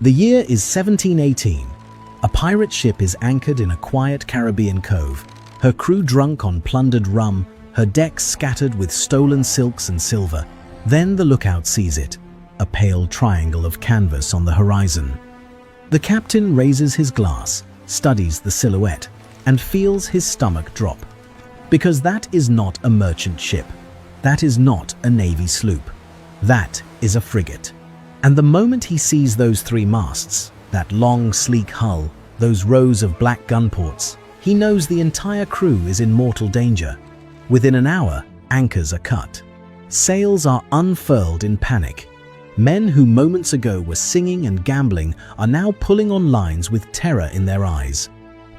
The year is 1718. A pirate ship is anchored in a quiet Caribbean cove, her crew drunk on plundered rum, her decks scattered with stolen silks and silver. Then the lookout sees it, a pale triangle of canvas on the horizon. The captain raises his glass, studies the silhouette, and feels his stomach drop. Because that is not a merchant ship. That is not a navy sloop. That is a frigate. And the moment he sees those three masts, that long, sleek hull, those rows of black gunports, he knows the entire crew is in mortal danger. Within an hour, anchors are cut. Sails are unfurled in panic. Men who moments ago were singing and gambling are now pulling on lines with terror in their eyes.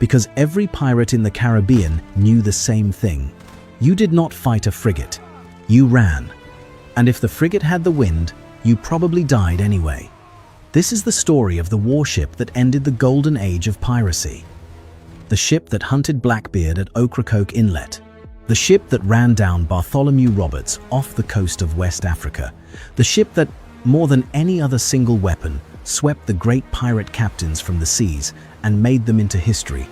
Because every pirate in the Caribbean knew the same thing. You did not fight a frigate. You ran. And if the frigate had the wind, you probably died anyway. This is the story of the warship that ended the Golden Age of Piracy. The ship that hunted Blackbeard at Ocracoke Inlet. The ship that ran down Bartholomew Roberts off the coast of West Africa. The ship that, more than any other single weapon, swept the great pirate captains from the seas and made them into history.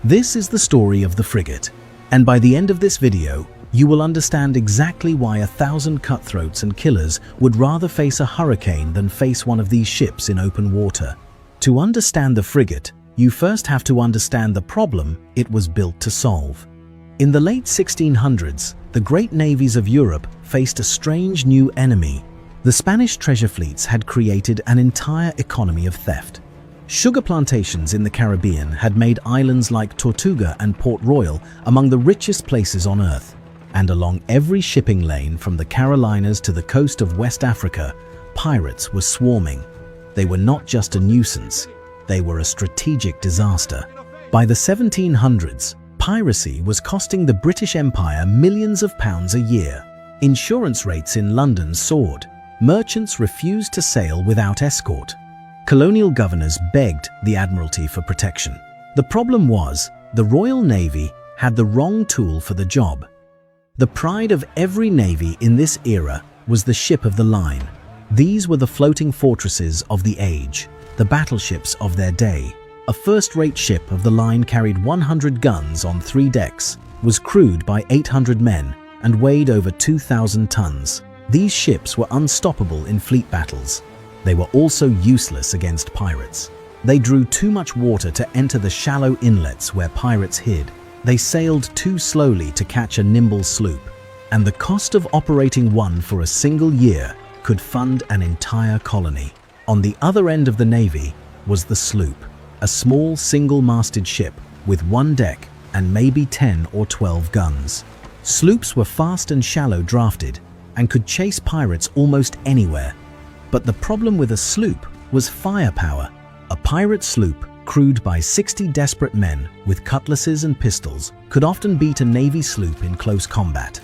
This is the story of the frigate. And by the end of this video, you will understand exactly why 1,000 cutthroats and killers would rather face a hurricane than face one of these ships in open water. To understand the frigate, you first have to understand the problem it was built to solve. In the late 1600s, the great navies of Europe faced a strange new enemy. The Spanish treasure fleets had created an entire economy of theft. Sugar plantations in the Caribbean had made islands like Tortuga and Port Royal among the richest places on Earth. And along every shipping lane from the Carolinas to the coast of West Africa, pirates were swarming. They were not just a nuisance, they were a strategic disaster. By the 1700s, piracy was costing the British Empire millions of pounds a year. Insurance rates in London soared. Merchants refused to sail without escort. Colonial governors begged the Admiralty for protection. The problem was, the Royal Navy had the wrong tool for the job. The pride of every navy in this era was the ship of the line. These were the floating fortresses of the age, the battleships of their day. A first-rate ship of the line carried 100 guns on 3 decks, was crewed by 800 men, and weighed over 2,000 tons. These ships were unstoppable in fleet battles. They were also useless against pirates. They drew too much water to enter the shallow inlets where pirates hid. They sailed too slowly to catch a nimble sloop. And the cost of operating one for a single year could fund an entire colony. On the other end of the navy was the sloop, a small single-masted ship with 1 deck and maybe 10 or 12 guns. Sloops were fast and shallow drafted, and could chase pirates almost anywhere. But the problem with a sloop was firepower. A pirate sloop, crewed by 60 desperate men with cutlasses and pistols, could often beat a navy sloop in close combat.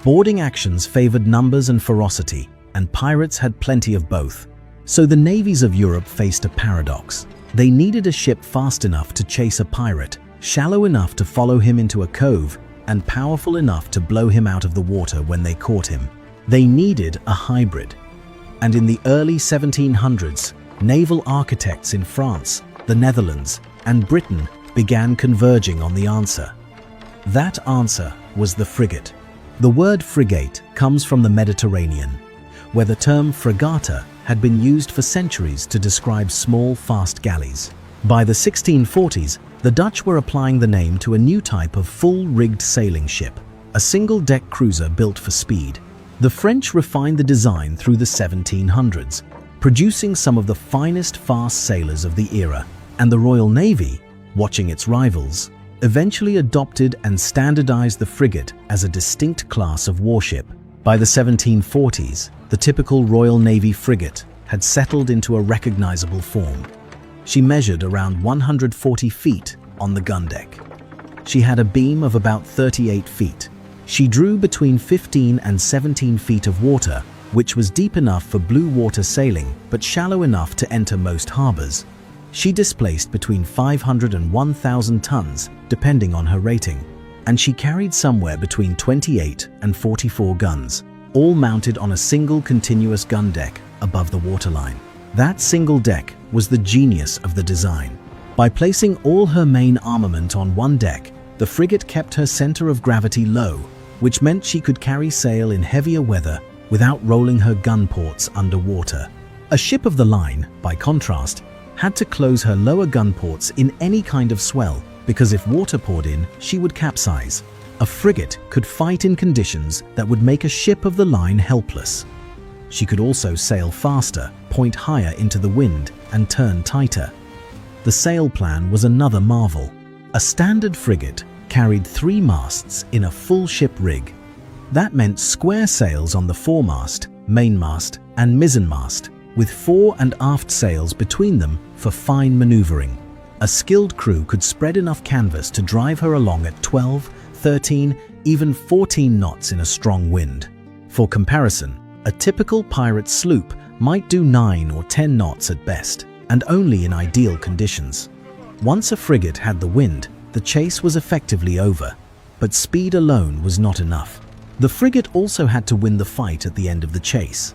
Boarding actions favored numbers and ferocity, and pirates had plenty of both. So the navies of Europe faced a paradox. They needed a ship fast enough to chase a pirate, shallow enough to follow him into a cove, and powerful enough to blow him out of the water when they caught him. They needed a hybrid. And in the early 1700s, naval architects in France, the Netherlands, and Britain began converging on the answer. That answer was the frigate. The word frigate comes from the Mediterranean, where the term fregata had been used for centuries to describe small, fast galleys. By the 1640s, the Dutch were applying the name to a new type of full-rigged sailing ship, a single-deck cruiser built for speed. The French refined the design through the 1700s, producing some of the finest fast sailors of the era, and the Royal Navy, watching its rivals, eventually adopted and standardized the frigate as a distinct class of warship. By the 1740s, the typical Royal Navy frigate had settled into a recognizable form. She measured around 140 feet on the gun deck. She had a beam of about 38 feet. She drew between 15 and 17 feet of water, which was deep enough for blue water sailing but shallow enough to enter most harbors. She displaced between 500 and 1,000 tons, depending on her rating, and she carried somewhere between 28 and 44 guns, all mounted on a single continuous gun deck above the waterline. That single deck was the genius of the design. By placing all her main armament on one deck, the frigate kept her center of gravity low, which meant she could carry sail in heavier weather without rolling her gun ports underwater. A ship of the line, by contrast, had to close her lower gun ports in any kind of swell, because if water poured in, she would capsize. A frigate could fight in conditions that would make a ship of the line helpless. She could also sail faster, point higher into the wind, and turn tighter. The sail plan was another marvel. A standard frigate carried 3 masts in a full ship rig. That meant square sails on the foremast, mainmast, and mizzenmast, with fore and aft sails between them for fine maneuvering. A skilled crew could spread enough canvas to drive her along at 12, 13, even 14 knots in a strong wind. For comparison, a typical pirate sloop might do 9 or 10 knots at best, and only in ideal conditions. Once a frigate had the wind, the chase was effectively over, but speed alone was not enough. The frigate also had to win the fight at the end of the chase.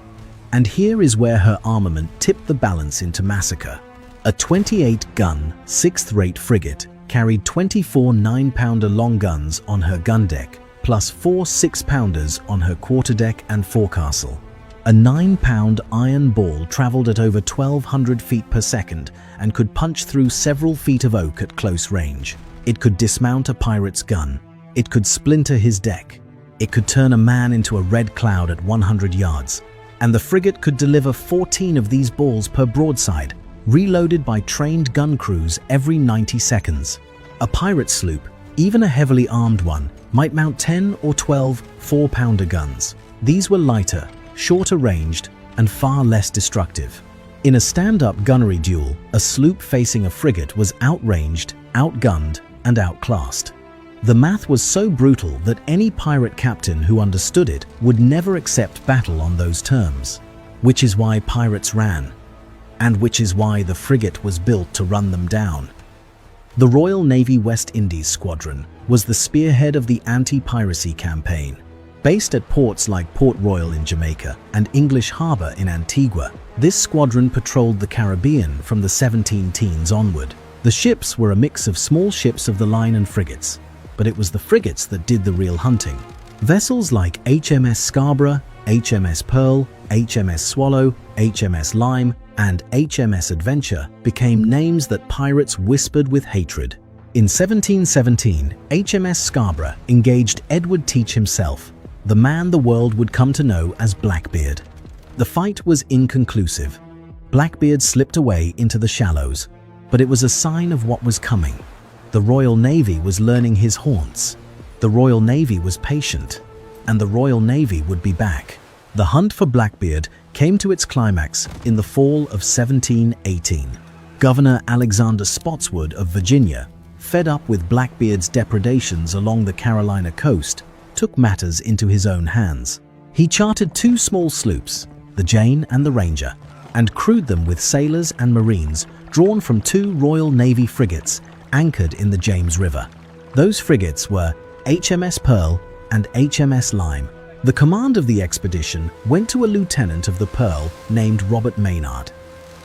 And here is where her armament tipped the balance into massacre. A 28-gun, 6th-rate frigate carried 24 9-pounder long guns on her gun deck, plus 4 6-pounders on her quarterdeck and forecastle. A 9-pound iron ball traveled at over 1,200 feet per second and could punch through several feet of oak at close range. It could dismount a pirate's gun. It could splinter his deck. It could turn a man into a red cloud at 100 yards. And the frigate could deliver 14 of these balls per broadside, reloaded by trained gun crews every 90 seconds. A pirate sloop, even a heavily armed one, might mount 10 or 12 4-pounder guns. These were lighter, shorter ranged, and far less destructive. In a stand-up gunnery duel, a sloop facing a frigate was outranged, outgunned, and outclassed. The math was so brutal that any pirate captain who understood it would never accept battle on those terms, which is why pirates ran, and which is why the frigate was built to run them down. The Royal Navy West Indies Squadron was the spearhead of the anti-piracy campaign. Based at ports like Port Royal in Jamaica and English Harbour in Antigua, this squadron patrolled the Caribbean from the 17-teens onward. The ships were a mix of small ships of the line and frigates, but it was the frigates that did the real hunting. Vessels like HMS Scarborough, HMS Pearl, HMS Swallow, HMS Lime, and HMS Adventure became names that pirates whispered with hatred. In 1717, HMS Scarborough engaged Edward Teach himself, the man the world would come to know as Blackbeard. The fight was inconclusive. Blackbeard slipped away into the shallows, but it was a sign of what was coming. The Royal Navy was learning his haunts. The Royal Navy was patient, and the Royal Navy would be back. The hunt for Blackbeard came to its climax in the fall of 1718. Governor Alexander Spotswood of Virginia, fed up with Blackbeard's depredations along the Carolina coast, took matters into his own hands. He chartered 2 small sloops, the Jane and the Ranger, and crewed them with sailors and marines drawn from 2 Royal Navy frigates anchored in the James River. Those frigates were HMS Pearl and HMS Lime. The command of the expedition went to a lieutenant of the Pearl named Robert Maynard.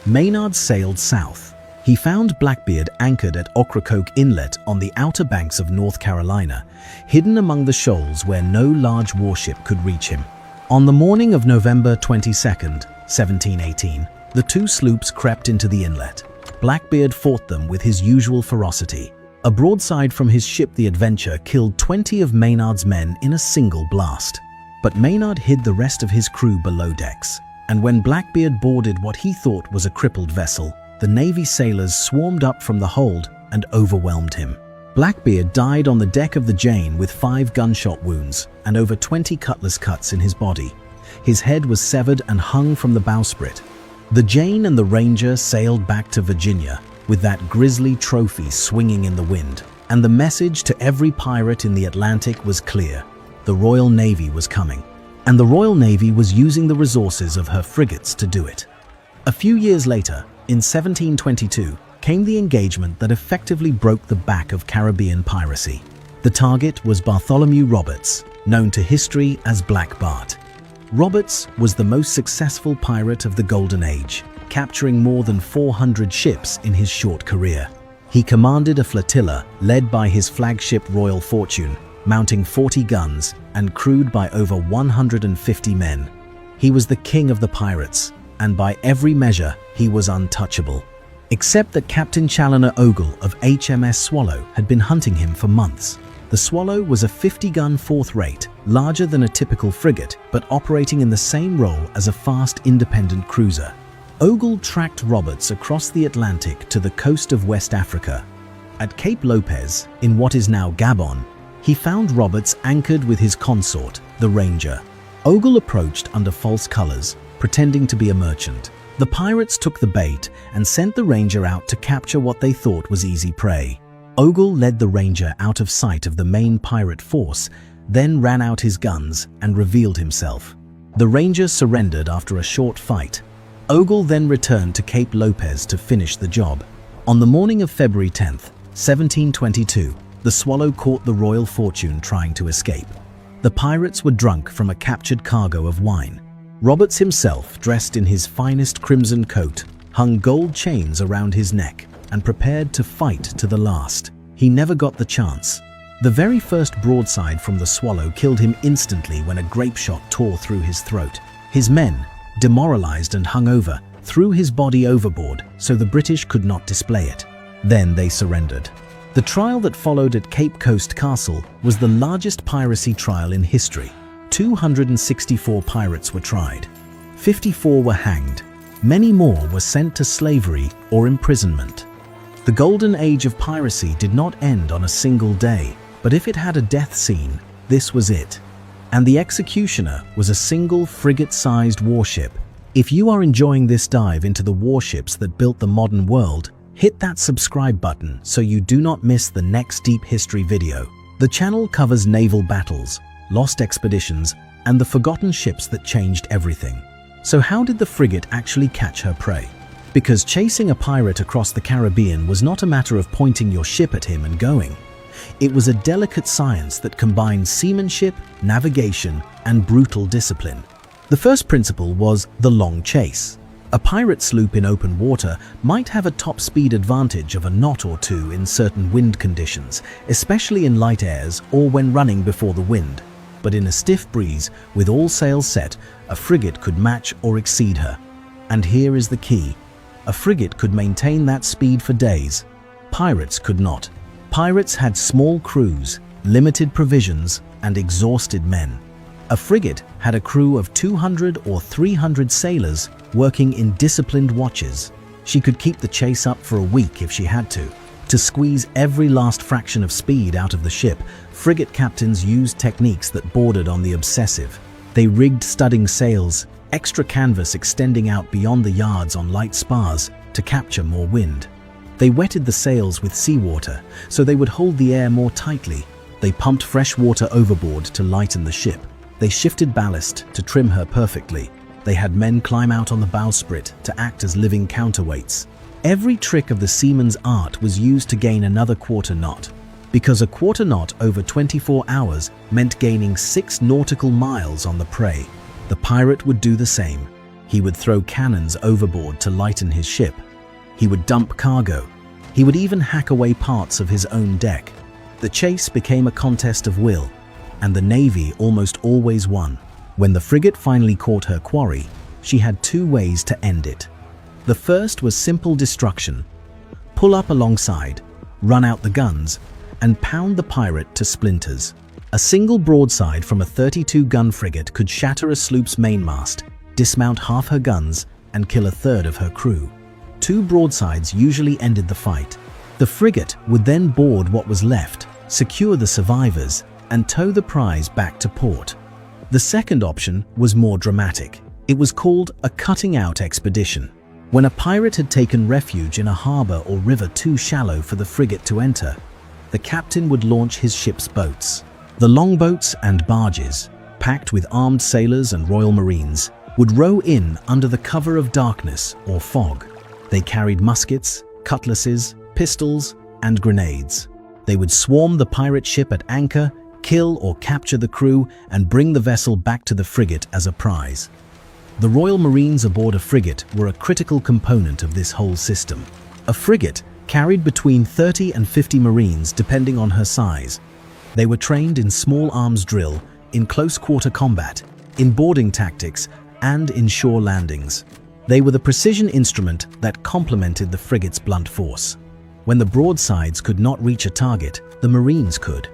Maynard sailed south. He found Blackbeard anchored at Ocracoke Inlet on the outer banks of North Carolina, hidden among the shoals where no large warship could reach him. On the morning of November 22nd, 1718, the 2 sloops crept into the inlet. Blackbeard fought them with his usual ferocity. A broadside from his ship the Adventure killed 20 of Maynard's men in a single blast. But Maynard hid the rest of his crew below decks, and when Blackbeard boarded what he thought was a crippled vessel, the Navy sailors swarmed up from the hold and overwhelmed him. Blackbeard died on the deck of the Jane with 5 gunshot wounds and over 20 cutlass cuts in his body. His head was severed and hung from the bowsprit. The Jane and the Ranger sailed back to Virginia with that grisly trophy swinging in the wind, and the message to every pirate in the Atlantic was clear. The Royal Navy was coming, and the Royal Navy was using the resources of her frigates to do it. A few years later, in 1722, came the engagement that effectively broke the back of Caribbean piracy. The target was Bartholomew Roberts, known to history as Black Bart. Roberts was the most successful pirate of the Golden Age, capturing more than 400 ships in his short career. He commanded a flotilla led by his flagship Royal Fortune, mounting 40 guns and crewed by over 150 men. He was the king of the pirates, and by every measure, he was untouchable. Except that Captain Challoner Ogle of HMS Swallow had been hunting him for months. The Swallow was a 50-gun fourth rate, larger than a typical frigate, but operating in the same role as a fast independent cruiser. Ogle tracked Roberts across the Atlantic to the coast of West Africa. At Cape Lopez, in what is now Gabon, he found Roberts anchored with his consort, the Ranger. Ogle approached under false colors, pretending to be a merchant. The pirates took the bait and sent the Ranger out to capture what they thought was easy prey. Ogle led the Ranger out of sight of the main pirate force, then ran out his guns and revealed himself. The Ranger surrendered after a short fight. Ogle then returned to Cape Lopez to finish the job. On the morning of February 10th, 1722, the Swallow caught the Royal Fortune trying to escape. The pirates were drunk from a captured cargo of wine. Roberts himself, dressed in his finest crimson coat, hung gold chains around his neck and prepared to fight to the last. He never got the chance. The very first broadside from the Swallow killed him instantly when a grape shot tore through his throat. His men, demoralized and hungover, threw his body overboard so the British could not display it. Then they surrendered. The trial that followed at Cape Coast Castle was the largest piracy trial in history. 264 pirates were tried. 54 were hanged. Many more were sent to slavery or imprisonment. The Golden Age of Piracy did not end on a single day, but if it had a death scene, this was it. And the executioner was a single frigate-sized warship. If you are enjoying this dive into the warships that built the modern world, hit that subscribe button so you do not miss the next deep history video. The channel covers naval battles, lost expeditions, and the forgotten ships that changed everything. So how did the frigate actually catch her prey? Because chasing a pirate across the Caribbean was not a matter of pointing your ship at him and going. It was a delicate science that combined seamanship, navigation, and brutal discipline. The first principle was the long chase. A pirate sloop in open water might have a top speed advantage of a knot or two in certain wind conditions, especially in light airs or when running before the wind. But in a stiff breeze, with all sails set, a frigate could match or exceed her. And here is the key. A frigate could maintain that speed for days. Pirates could not. Pirates had small crews, limited provisions, and exhausted men. A frigate had a crew of 200 or 300 sailors working in disciplined watches. She could keep the chase up for a week if she had to. To squeeze every last fraction of speed out of the ship, frigate captains used techniques that bordered on the obsessive. They rigged studding sails, extra canvas extending out beyond the yards on light spars to capture more wind. They wetted the sails with seawater so they would hold the air more tightly. They pumped fresh water overboard to lighten the ship. They shifted ballast to trim her perfectly. They had men climb out on the bowsprit to act as living counterweights. Every trick of the seaman's art was used to gain another quarter knot, because a quarter knot over 24 hours meant gaining 6 nautical miles on the prey. The pirate would do the same. He would throw cannons overboard to lighten his ship. He would dump cargo. He would even hack away parts of his own deck. The chase became a contest of will, and the Navy almost always won. When the frigate finally caught her quarry, she had 2 ways to end it. The first was simple destruction. Pull up alongside, run out the guns, and pound the pirate to splinters. A single broadside from a 32-gun frigate could shatter a sloop's mainmast, dismount half her guns, and kill a third of her crew. 2 broadsides usually ended the fight. The frigate would then board what was left, secure the survivors, and tow the prize back to port. The second option was more dramatic. It was called a cutting-out expedition. When a pirate had taken refuge in a harbor or river too shallow for the frigate to enter, the captain would launch his ship's boats. The longboats and barges, packed with armed sailors and Royal Marines, would row in under the cover of darkness or fog. They carried muskets, cutlasses, pistols, and grenades. They would swarm the pirate ship at anchor, kill or capture the crew, and bring the vessel back to the frigate as a prize. The Royal Marines aboard a frigate were a critical component of this whole system. A frigate carried between 30 and 50 Marines depending on her size. They were trained in small arms drill, in close-quarter combat, in boarding tactics, and in shore landings. They were the precision instrument that complemented the frigate's blunt force. When the broadsides could not reach a target, the Marines could.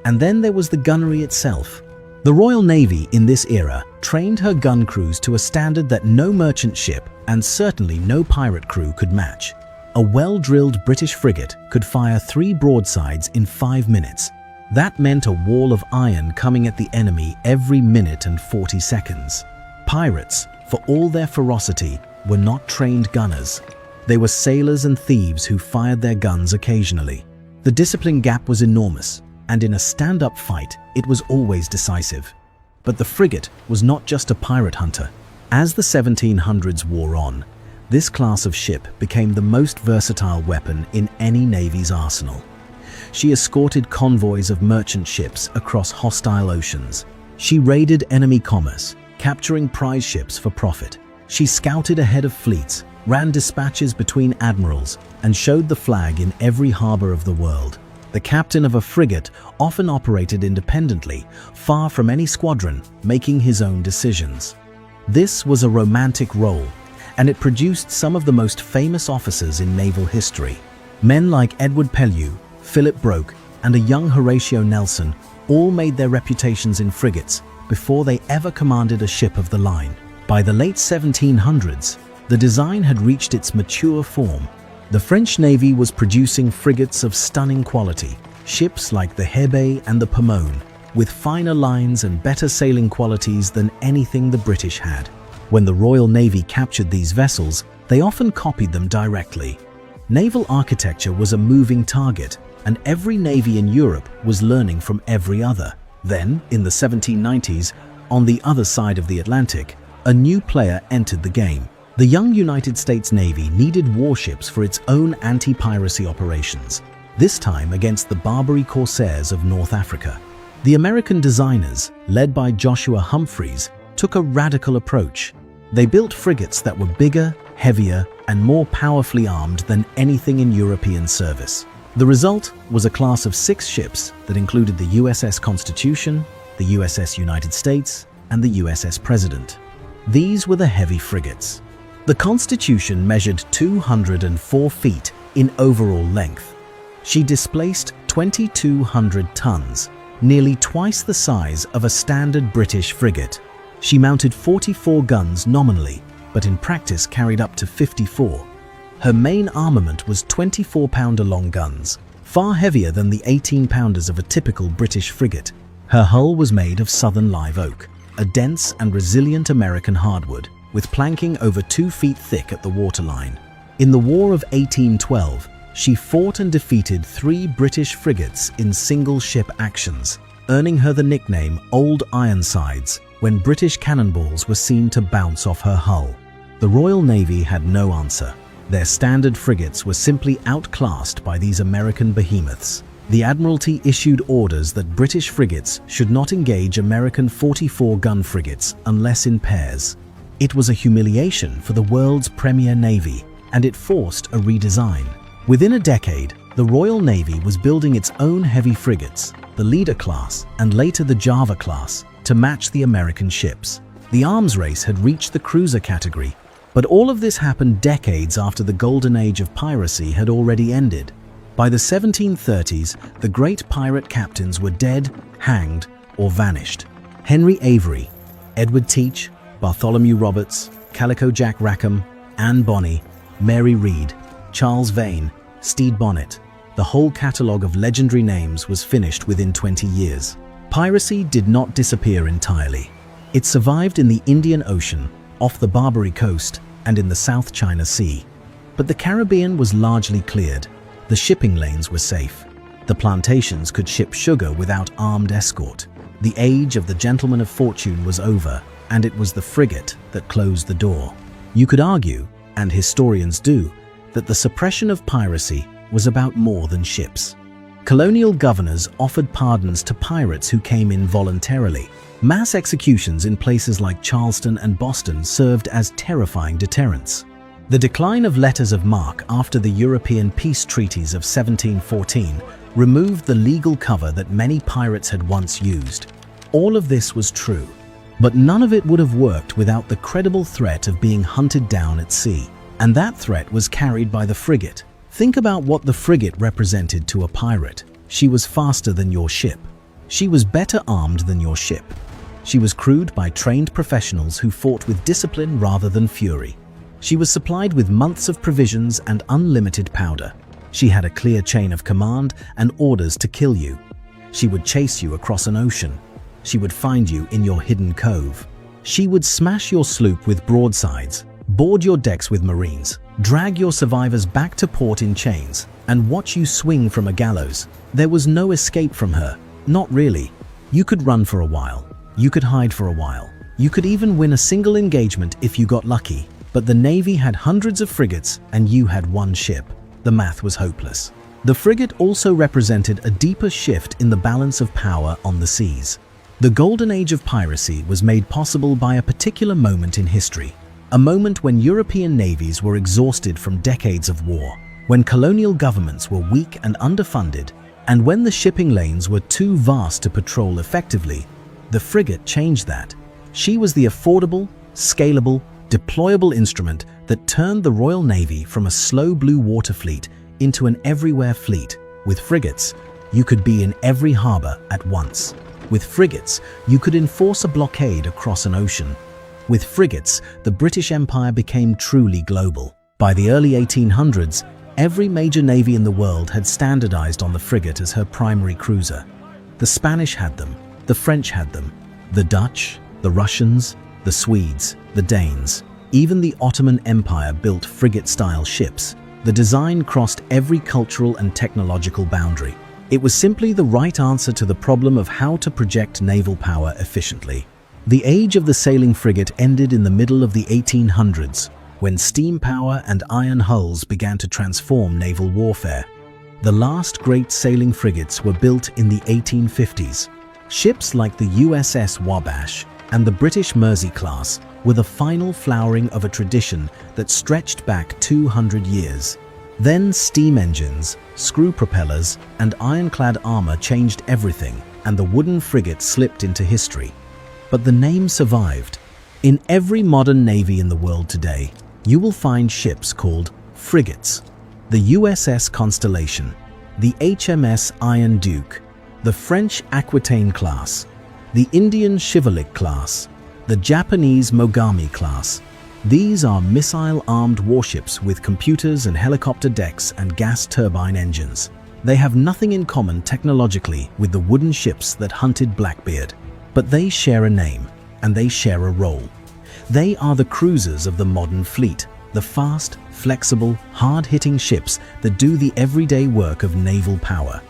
And then there was the gunnery itself. The Royal Navy in this era trained her gun crews to a standard that no merchant ship, and certainly no pirate crew, could match. A well-drilled British frigate could fire 3 broadsides in 5 minutes. That meant a wall of iron coming at the enemy every minute and 40 seconds. Pirates, for all their ferocity, were not trained gunners. They were sailors and thieves who fired their guns occasionally. The discipline gap was enormous, and in a stand-up fight, it was always decisive. But the frigate was not just a pirate hunter. As the 1700s wore on, this class of ship became the most versatile weapon in any navy's arsenal. She escorted convoys of merchant ships across hostile oceans. She raided enemy commerce, capturing prize ships for profit. She scouted ahead of fleets, ran dispatches between admirals, and showed the flag in every harbor of the world. The captain of a frigate often operated independently, far from any squadron, making his own decisions. This was a romantic role, and it produced some of the most famous officers in naval history. Men like Edward Pellew, Philip Broke, and a young Horatio Nelson all made their reputations in frigates before they ever commanded a ship of the line. By the late 1700s, the design had reached its mature form. The French Navy was producing frigates of stunning quality, ships like the Hebe and the Pomone, with finer lines and better sailing qualities than anything the British had. When the Royal Navy captured these vessels, they often copied them directly. Naval architecture was a moving target, and every navy in Europe was learning from every other. Then, in the 1790s, on the other side of the Atlantic, a new player entered the game. The young United States Navy needed warships for its own anti-piracy operations, this time against the Barbary corsairs of North Africa. The American designers, led by Joshua Humphreys, took a radical approach. They built frigates that were bigger, heavier, and more powerfully armed than anything in European service. The result was a class of 6 ships that included the USS Constitution, the USS United States, and the USS President. These were the heavy frigates. The Constitution measured 204 feet in overall length. She displaced 2,200 tons, nearly twice the size of a standard British frigate. She mounted 44 guns nominally, but in practice carried up to 54. Her main armament was 24-pounder-long guns, far heavier than the 18-pounders of a typical British frigate. Her hull was made of southern live oak, a dense and resilient American hardwood, with planking over 2 feet thick at the waterline. In the War of 1812, she fought and defeated 3 British frigates in single-ship actions, earning her the nickname Old Ironsides when British cannonballs were seen to bounce off her hull. The Royal Navy had no answer. Their standard frigates were simply outclassed by these American behemoths. The Admiralty issued orders that British frigates should not engage American 44-gun frigates unless in pairs. It was a humiliation for the world's premier navy, and it forced a redesign. Within a decade, the Royal Navy was building its own heavy frigates, the Leader class and later the Java class, to match the American ships. The arms race had reached the cruiser category, but all of this happened decades after the Golden Age of Piracy had already ended. By the 1730s, the great pirate captains were dead, hanged, or vanished. Henry Avery, Edward Teach, Bartholomew Roberts, Calico Jack Rackham, Anne Bonny, Mary Read, Charles Vane, Stede Bonnet. The whole catalogue of legendary names was finished within 20 years. Piracy did not disappear entirely. It survived in the Indian Ocean, off the Barbary coast, and in the South China Sea. But the Caribbean was largely cleared. The shipping lanes were safe. The plantations could ship sugar without armed escort. The age of the gentleman of fortune was over, and it was the frigate that closed the door. You could argue, and historians do, that the suppression of piracy was about more than ships. Colonial governors offered pardons to pirates who came in voluntarily. Mass executions in places like Charleston and Boston served as terrifying deterrents. The decline of letters of marque after the European peace treaties of 1714 removed the legal cover that many pirates had once used. All of this was true, but none of it would have worked without the credible threat of being hunted down at sea. And that threat was carried by the frigate. Think about what the frigate represented to a pirate. She was faster than your ship. She was better armed than your ship. She was crewed by trained professionals who fought with discipline rather than fury. She was supplied with months of provisions and unlimited powder. She had a clear chain of command and orders to kill you. She would chase you across an ocean. She would find you in your hidden cove. She would smash your sloop with broadsides, board your decks with marines, drag your survivors back to port in chains, and watch you swing from a gallows. There was no escape from her. Not really. You could run for a while. You could hide for a while. You could even win a single engagement if you got lucky. But the Navy had hundreds of frigates and you had one ship. The math was hopeless. The frigate also represented a deeper shift in the balance of power on the seas. The Golden Age of Piracy was made possible by a particular moment in history. A moment when European navies were exhausted from decades of war, when colonial governments were weak and underfunded, and when the shipping lanes were too vast to patrol effectively. The frigate changed that. She was the affordable, scalable, deployable instrument that turned the Royal Navy from a slow blue water fleet into an everywhere fleet. With frigates, you could be in every harbor at once. With frigates, you could enforce a blockade across an ocean. With frigates, the British Empire became truly global. By the early 1800s, every major navy in the world had standardized on the frigate as her primary cruiser. The Spanish had them, the French had them, the Dutch, the Russians, the Swedes, the Danes. Even the Ottoman Empire built frigate-style ships. The design crossed every cultural and technological boundary. It was simply the right answer to the problem of how to project naval power efficiently. The age of the sailing frigate ended in the middle of the 1800s, when steam power and iron hulls began to transform naval warfare. The last great sailing frigates were built in the 1850s. Ships like the USS Wabash and the British Mersey class were the final flowering of a tradition that stretched back 200 years. Then steam engines, screw propellers, and ironclad armor changed everything, and the wooden frigate slipped into history. But the name survived. In every modern navy in the world today, you will find ships called frigates. The USS Constellation, the HMS Iron Duke, the French Aquitaine class, the Indian Shivalik class, the Japanese Mogami class. These are missile-armed warships with computers and helicopter decks and gas turbine engines. They have nothing in common technologically with the wooden ships that hunted Blackbeard, but they share a name and they share a role. They are the cruisers of the modern fleet, the fast, flexible, hard-hitting ships that do the everyday work of naval power.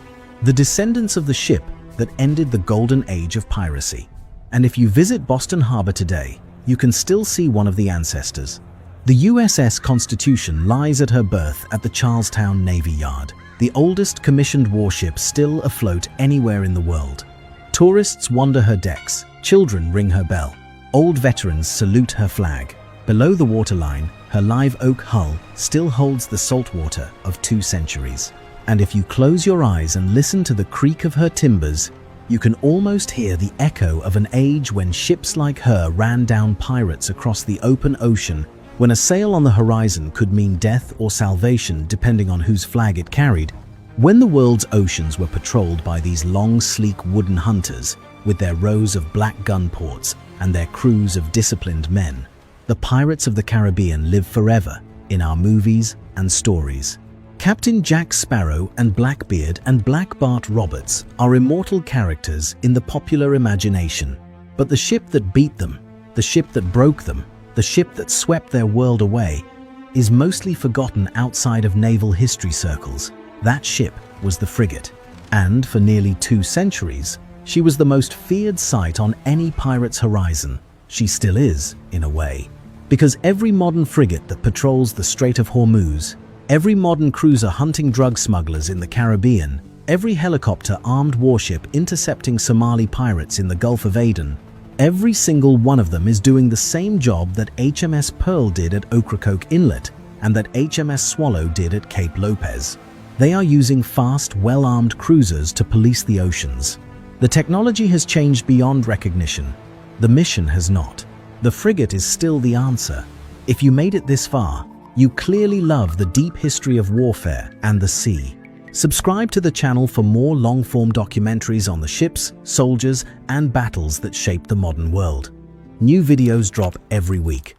The descendants of the ship that ended the Golden Age of Piracy. And if you visit Boston Harbor today, you can still see one of the ancestors. The USS Constitution lies at her berth at the Charlestown Navy Yard, the oldest commissioned warship still afloat anywhere in the world. Tourists wander her decks, children ring her bell, old veterans salute her flag. Below the waterline, her live oak hull still holds the salt water of 2 centuries. And if you close your eyes and listen to the creak of her timbers, you can almost hear the echo of an age when ships like her ran down pirates across the open ocean, when a sail on the horizon could mean death or salvation depending on whose flag it carried. When the world's oceans were patrolled by these long, sleek wooden hunters, with their rows of black gun ports and their crews of disciplined men, the pirates of the Caribbean live forever in our movies and stories. Captain Jack Sparrow and Blackbeard and Blackbeard Roberts are immortal characters in the popular imagination. But the ship that beat them, the ship that broke them, the ship that swept their world away, is mostly forgotten outside of naval history circles. That ship was the frigate. And for nearly 2 centuries, she was the most feared sight on any pirate's horizon. She still is, in a way. Because every modern frigate that patrols the Strait of Hormuz, every modern cruiser hunting drug smugglers in the Caribbean, every helicopter-armed warship intercepting Somali pirates in the Gulf of Aden, every single one of them is doing the same job that HMS Pearl did at Ocracoke Inlet and that HMS Swallow did at Cape Lopez. They are using fast, well-armed cruisers to police the oceans. The technology has changed beyond recognition. The mission has not. The frigate is still the answer. If you made it this far, you clearly love the deep history of warfare and the sea. Subscribe to the channel for more long-form documentaries on the ships, soldiers, and battles that shaped the modern world. New videos drop every week.